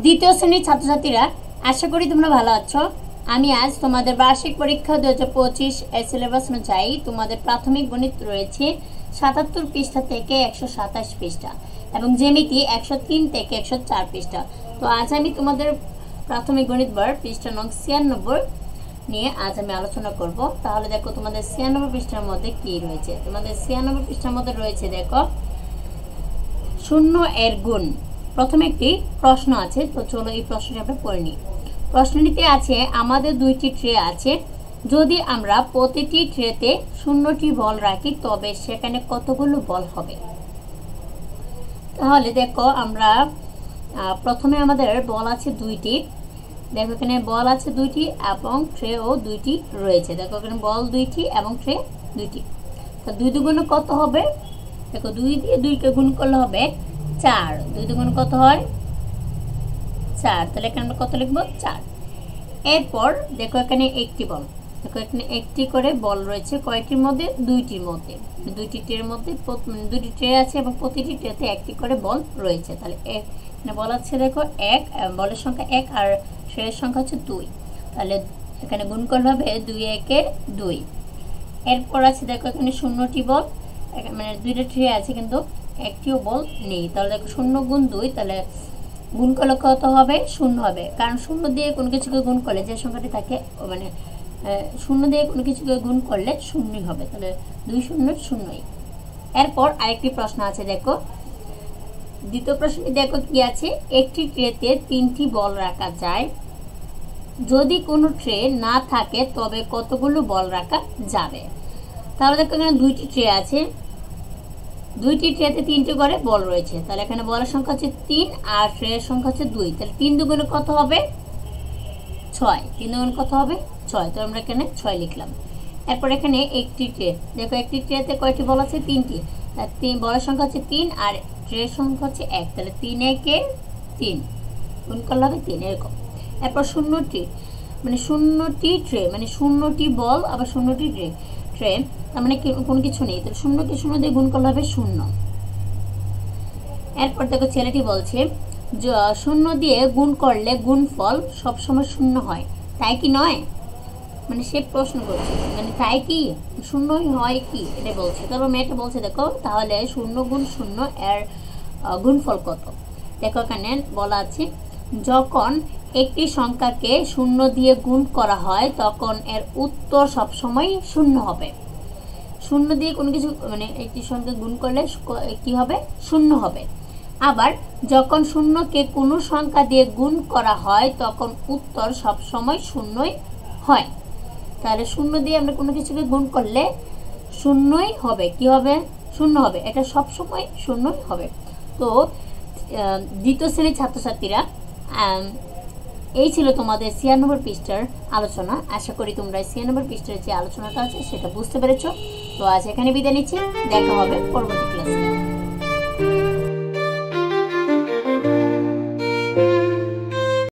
দ্বিতীয় শ্রেণীর ছাত্রছাত্রীরা, আশা করি তোমরা ভালো আছো। আমি আজ তোমাদের বার্ষিক পরীক্ষা 2025 এর সিলেবাস অনুযায়ী তোমাদের প্রাথমিক গণিত রয়েছে 77 পৃষ্ঠা থেকে 127 পৃষ্ঠা এবং জ্যামিতি 103 থেকে 104 পৃষ্ঠা। তো আজ আমি তোমাদের প্রাথমিক গণিত বই পৃষ্ঠা নং 96 নিয়ে আজ আমি আলোচনা করব। তাহলে দেখো তোমাদের 96 পৃষ্ঠার মধ্যে কি রয়েছে। তোমাদের 96 পৃষ্ঠার মধ্যে রয়েছে দেখো শূন্য এর গুণ। প্রথমে একটি প্রশ্ন আছে, তো চলো এই প্রশ্নটি আমরা পড়ে নিই। প্রশ্নটিতে আছে আমাদের দুইটি ট্রে আছে, যদি আমরা প্রতিটি ট্রেতে 0টি বল রাখি তবে সেখানে কতগুলো বল হবে। তাহলে দেখো আমরা প্রথমে আমাদের বল আছে দুইটি। দেখো এখানে বল আছে দুইটি এবং ট্রেও দুইটি রয়েছে। দেখো এখানে বল দুইটি এবং ট্রে দুইটি। তো 2 দুগুণ কত হবে? দেখো 2 দিয়ে 2কে গুণ করলে হবে 4। 2 দুগুণ কত হয়? 4। তাহলে এখানে আমরা কত লিখবো? 4। এরপর দেখো এখানে একটি বল। দেখো এখানে একটি করে বল রয়েছে কয়টির মধ্যে? 2টির মধ্যে। 2টি ট্রের মধ্যে 2টি ট্রে আছে এবং প্রতিটি ট্রেতে একটি করে বল রয়েছে। তাহলে এখানে বল আছে দেখো 1, বলের সংখ্যা 1 আর ট্রের সংখ্যা হচ্ছে 2। তাহলে এখানে গুণ করলে হবে 2 1 2। এরপর আছে দেখো এখানে 0টি বল, মানে 2টা ট্রে আছে কিন্তু একটিও বল নেই। তাহলে দেখো 0 গুণ 2, তাহলে গুণ করলে কত হবে? 0 হবে, কারণ 0 দিয়ে কোনো কিছুকে গুণ করলে যে সংখ্যাটি থাকে মানে 0 দিয়ে কোনো কিছুকে গুণ করলে 0ই হবে। তাহলে 2 0 0ই। এরপর আরেকটি প্রশ্ন আছে দেখো, দ্বিতীয় প্রশ্নটি দেখো কি আছে, একটি ট্রেতে 3টি বল রাখা যায়, যদি কোনো ট্রে না থাকে তবে কতগুলো বল রাখা যাবে। তাহলে দেখো এখানে 2টি ট্রে আছে, 2টি ট্রেতে 3টি করে বল রয়েছে। তাহলে এখানে বলের সংখ্যা হচ্ছে 3 আর ট্রের সংখ্যা হচ্ছে 2। তাহলে 3 দুগুণে কত হবে? 6। 3 দুগুণে কত হবে? 6। তো আমরা এখানে 6 লিখলাম। এরপর এখানে একটি ট্রে, দেখো একটি ট্রেতে কয়টি বল আছে? 3টি। তার 3 বলের সংখ্যা হচ্ছে 3 আর ট্রের সংখ্যা হচ্ছে 1। তাহলে 3 1 3 গুণ করলে হবে 3 এরকম। এরপর 0টি, মানে 0টি ট্রে, মানে 0টি বল আবার 0টি ট্রে, তার মানে কোনো কিছু নেই। তাহলে 0কে 0 দিয়ে গুণ করলে হবে 0। এরপর দেখো ছেলেটি বলছে 0 দিয়ে গুণ করলে গুণফল সবসময় 0 হয়, তাই কি নয়? মানে সে প্রশ্ন করছে, মানে তাই কি 0ই হয় কি এটা বলছে। তারপর মেয়েটা বলছে দেখো তাহলে 0 গুণ 0 এর গুণফল কত। দেখো এখানে বলা আছে যখন একটি সংখ্যাকে 0 দিয়ে গুণ করা হয় তখন এর উত্তর সবসময় 0 হবে। 0 দিয়ে কোনো কিছু মানে একটি সংখ্যা গুণ করলে কি হবে? 0 হবে। আবার যখন 0কে কোনো সংখ্যা দিয়ে গুণ করা হয় তখন উত্তর সবসময় 0ই হয়। তাহলে 0 দিয়ে আমরা কোনো কিছুকে গুণ করলে 0ই হবে। কি হবে? 0 হবে, এটা সবসময় 0ই হবে। তো দ্বিতীয় শ্রেণীর ছাত্রছাত্রীরা, এই ছিল তোমাদের 96 পৃষ্ঠার আলোচনা। আশা করি তোমরা 96 পৃষ্ঠার যে আলোচনাটা আছে সেটা বুঝতে পেরেছো। তো আজ এখানে বিদায় নিচ্ছি, দেখা হবে পরবর্তী ক্লাসে।